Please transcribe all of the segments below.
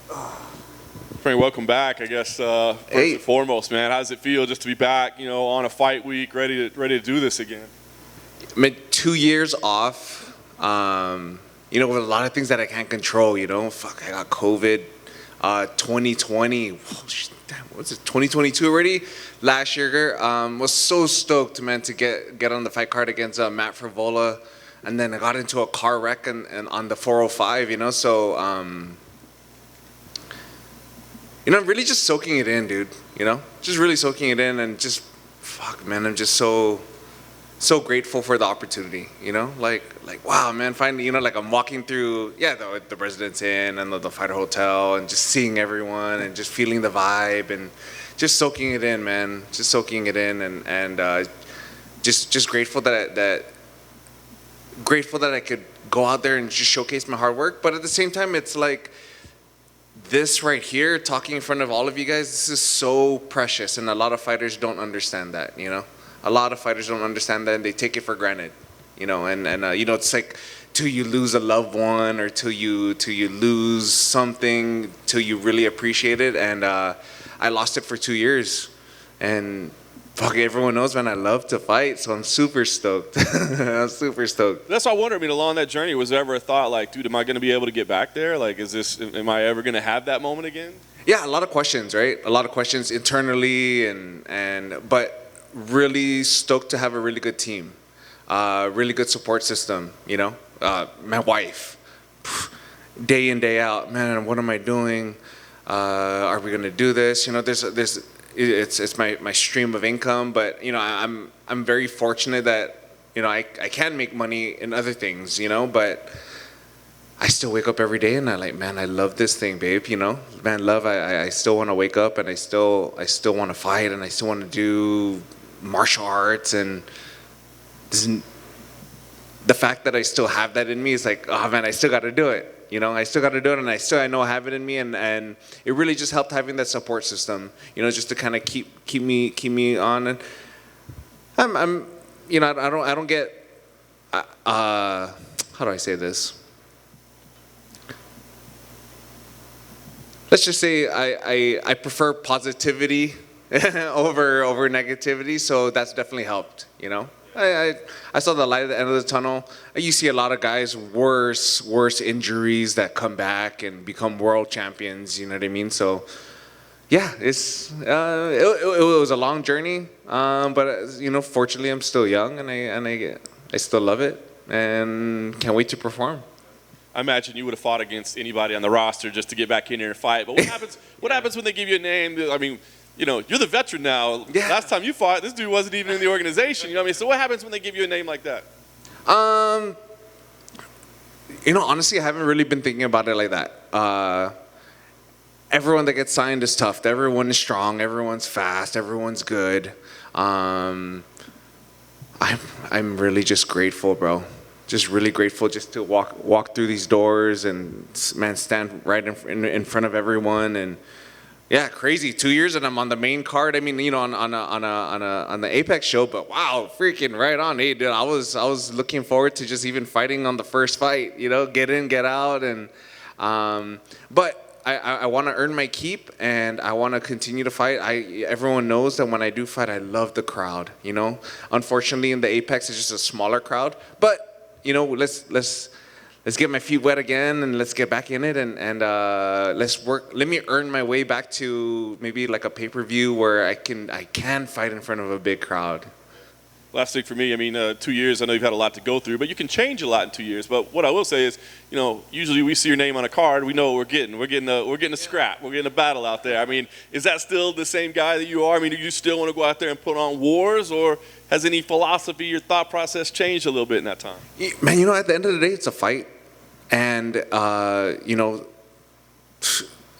Frank, welcome back. I guess first and foremost, man, how does it feel just to be back? On a fight week, ready to do this again? I mean, 2 years off. With a lot of things that I can't control. I got COVID. 2020. Damn, what's it? 2022 already. Last year, was so stoked, man, to get on the fight card against Matt Frivola, and then I got into a car wreck and on the 405. So. I'm really just soaking it in, dude. Just really soaking it in, and just, fuck, man, I'm just so grateful for the opportunity. Like wow, man, finally, like I'm walking through, the Residence Inn and the Fighter Hotel, and just seeing everyone and just feeling the vibe and just soaking it in, man. Just soaking it in, and just grateful that I could go out there and just showcase my hard work. But at the same time, it's like, this right here, talking in front of all of you guys, this is so precious, and a lot of fighters don't understand that. A lot of fighters don't understand that, and they take it for granted. It's like, till you lose a loved one, or till you lose something, till you really appreciate it. And I lost it for 2 years, and fuck, everyone knows, man, I love to fight, so I'm super stoked. I'm super stoked. That's what I wonder. Along that journey, was there ever a thought like, dude, am I going to be able to get back there? Like, am I ever going to have that moment again? Yeah, a lot of questions, right? A lot of questions internally, but really stoked to have a really good team, really good support system. My wife, day in, day out, man, what am I doing? Are we going to do this? It's my stream of income, but I'm very fortunate that I can make money in other things, but I still wake up every day and I love this thing, babe. Man, love. I still want to wake up, and I still want to fight, and I still want to do martial arts, and the fact that I still have that in me is like, oh man, I still got to do it. I still got to do it, and I know I have it in me, and it really just helped having that support system, just to kind of keep me on. And I don't get, how do I say this? Let's just say I prefer positivity over negativity, so that's definitely helped. I saw the light at the end of the tunnel. You see a lot of guys, worse injuries that come back and become world champions. You know what I mean? So, yeah, it was a long journey, but fortunately, I'm still young, and I still love it, and can't wait to perform. I imagine you would have fought against anybody on the roster just to get back in here and fight. But what happens? What happens when they give you a name? I mean, you're the veteran now. Yeah. Last time you fought, this dude wasn't even in the organization. So what happens when they give you a name like that? Honestly, I haven't really been thinking about it like that. Everyone that gets signed is tough. Everyone is strong. Everyone's fast. Everyone's good. I'm really just grateful, bro. Just really grateful just to walk through these doors and, man, stand right in front of everyone. And yeah, crazy. 2 years and I'm on the main card. I mean, on the Apex show, but wow, freaking right on. Hey, dude, I was looking forward to just even fighting on the first fight. Get in, get out, and but I want to earn my keep, and I want to continue to fight. Everyone knows that when I do fight, I love the crowd. Unfortunately, in the Apex, it's just a smaller crowd, but let's get my feet wet again, and let's get back in it, and let's work. Let me earn my way back to maybe like a pay-per-view where I can fight in front of a big crowd. Last thing for me, 2 years, I know you've had a lot to go through, but you can change a lot in 2 years. But what I will say is, usually we see your name on a card, we know what we're getting. We're getting a scrap. We're getting a battle out there. Is that still the same guy that you are? Do you still want to go out there and put on wars, or has any philosophy or thought process changed a little bit in that time? Man, at the end of the day, it's a fight. And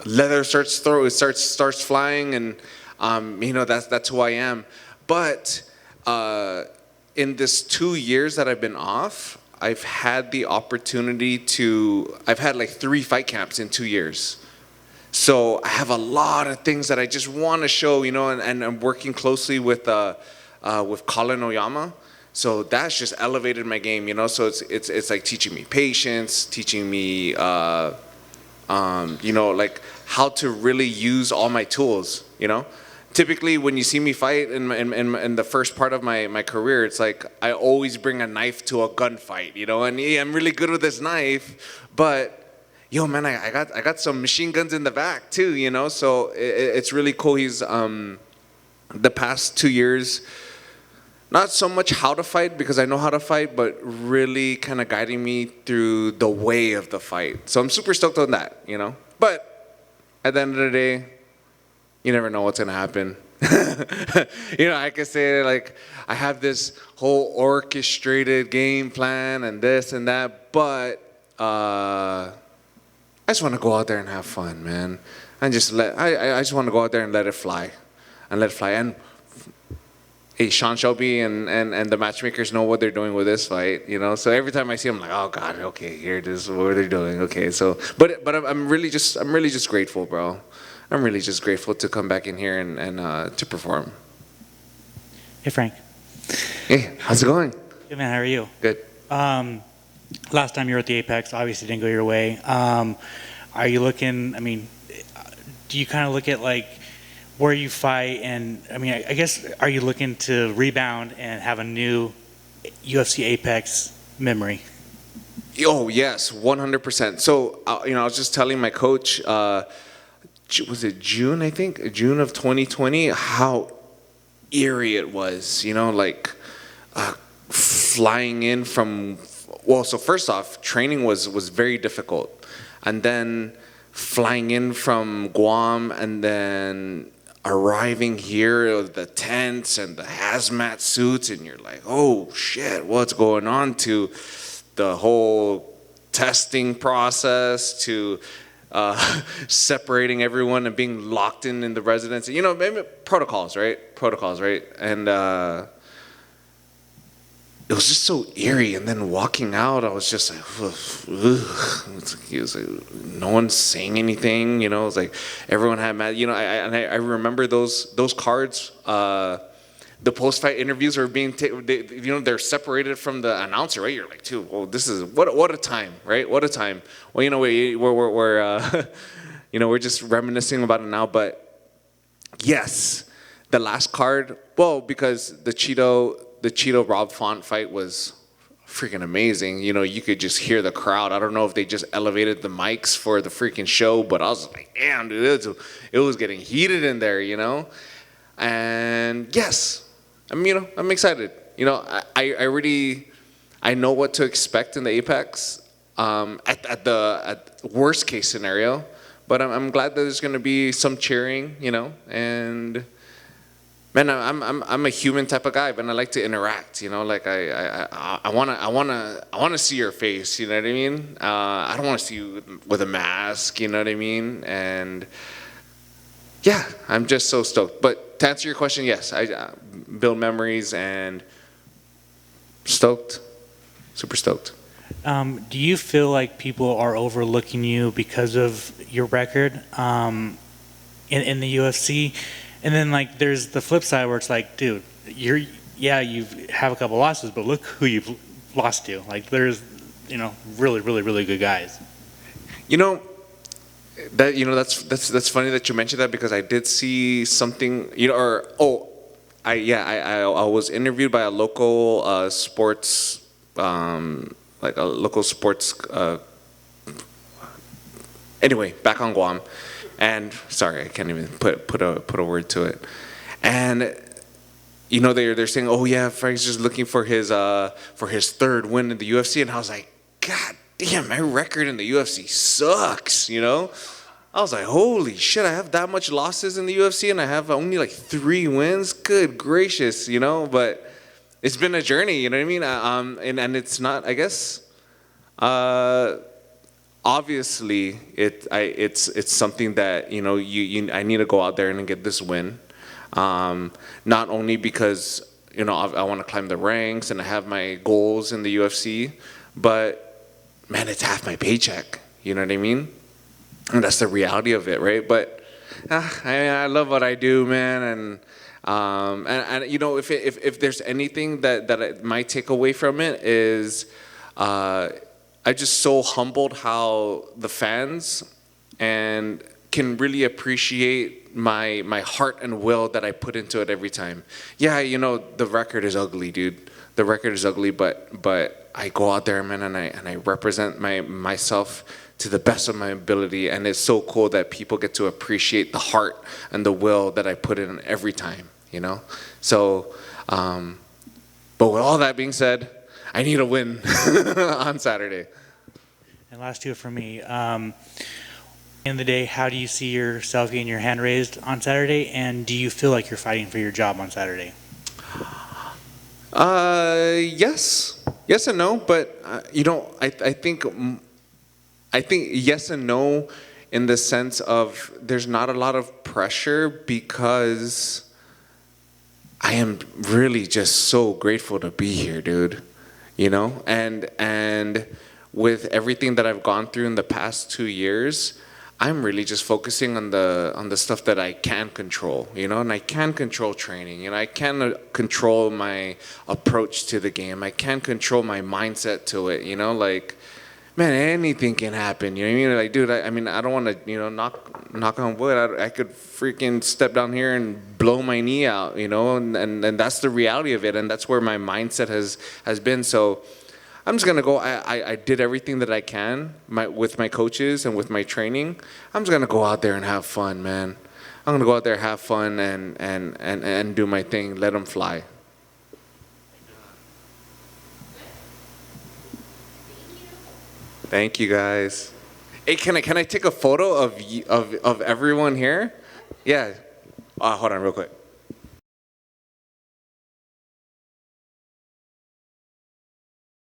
leather starts flying, and that's who I am. But in this 2 years that I've been off, I've had the opportunity I've had like 3 fight camps in 2 years. So I have a lot of things that I just want to show, and I'm working closely with Colin Oyama. So that's just elevated my game, So it's like teaching me patience, teaching me you know, like how to really use all my tools, you know. Typically, when you see me fight in the first part of my career, it's like I always bring a knife to a gunfight, you know, and yeah, I'm really good with this knife, but yo, man, I got some machine guns in the back too, you know, so it's really cool. He's the past 2 years, not so much how to fight because I know how to fight, but really kind of guiding me through the way of the fight. So I'm super stoked on that, you know. But at the end of the day, you never know what's gonna happen. You know, I can say like I have this whole orchestrated game plan and this and that, but I just want to go out there and have fun, man. And just I just want to go out there and let it fly, And hey, Sean Shelby and the matchmakers know what they're doing with this fight, you know. So every time I see them, I'm like, oh God, okay, here it is, what they're doing, okay. So, but I'm really just grateful, bro. I'm really just grateful to come back in here and to perform. Hey, Frank. Hey, how's it going? Good, man. How are you? Good. Last time you were at the Apex, obviously didn't go your way. Are you looking, I mean, do you kind of look at like where you fight and, I mean, I guess, are you looking to rebound and have a new UFC Apex memory? Oh, yes, 100%. So, you know, I was just telling my coach, was it June, I think? June of 2020, how eerie it was, you know, like flying in from, well, so first off, training was very difficult. And then flying in from Guam and then arriving here, the tents and the hazmat suits, and you're like, oh shit, what's going on, to the whole testing process, to separating everyone and being locked in the residency, you know, maybe protocols, right? And it was just so eerie. And then walking out, I was just like, it was like no one's saying anything, you know. It was like everyone had mad, you know. I remember those cards. The post-fight interviews are being, you know, they're separated from the announcer, right? You're like, dude, well, this is what a time, right? What a time. Well, you know, we're you know, we're just reminiscing about it now. But yes, the last card, well, because the Cheeto Rob Font fight was freaking amazing. You know, you could just hear the crowd. I don't know if they just elevated the mics for the freaking show, but I was like, damn, dude, it was getting heated in there, you know. And yes, I'm excited. You know, I know what to expect in the Apex at worst case scenario, but I'm glad that there's going to be some cheering, you know. And man, I'm a human type of guy, but I like to interact, you know. Like I wanna see your face, you know what I mean. I don't want to see you with a mask, you know what I mean. And yeah, I'm just so stoked. But to answer your question, yes, I build memories and stoked, super stoked. Do you feel like people are overlooking you because of your record in the UFC? And then like there's the flip side where it's like, dude, you have a couple losses, but look who you've lost to. Like there's, you know, really, really, really good guys. You know, that's funny that you mentioned that, because I did see something, you know, I was interviewed by a local sports, like a local sports, anyway, back on Guam. And sorry, I can't even put a word to it. And you know, they're saying, oh yeah, Frank's just looking for his third win in the UFC. And I was like, God damn, my record in the UFC sucks, you know? I was like, holy shit, I have that much losses in the UFC and I have only like 3 wins? Good gracious, you know? But it's been a journey, you know what I mean? And it's not, I guess, obviously it's something that, you know, I need to go out there and get this win. Not only because, you know, I want to climb the ranks and I have my goals in the UFC, but man, it's half my paycheck, you know what I mean? And that's the reality of it, right? But I love what I do, man. And you know, if there's anything that I might take away from it is, I just so humbled how the fans and can really appreciate my heart and will that I put into it every time. Yeah, you know, the record is ugly, dude. The record is ugly, but I go out there, man, and I represent myself to the best of my ability, and it's so cool that people get to appreciate the heart and the will that I put in every time, you know? So, but with all that being said, I need a win on Saturday. And last two for me. In the day, how do you see yourself getting your hand raised on Saturday, and do you feel like you're fighting for your job on Saturday? Yes and no, but you know, I think yes and no, in the sense of there's not a lot of pressure, because I am really just so grateful to be here, dude. You know, and with everything that I've gone through in the past 2 years, I'm really just focusing on the stuff that I can control, you know, and I can control training, you know, I can control my approach to the game, I can control my mindset to it, you know, like, man, anything can happen, you know what I mean? Like, dude, I mean, I don't want to, you know, knock on wood, I could freaking step down here and blow my knee out, you know, and that's the reality of it, and that's where my mindset has been. So I'm just going to go. I did everything that I can with my coaches and with my training. I'm just going to go out there and have fun, man. I'm going to go out there, have fun, and do my thing. Let them fly. Thank you, guys. Hey, can I take a photo of everyone here? Yeah. Hold on real quick.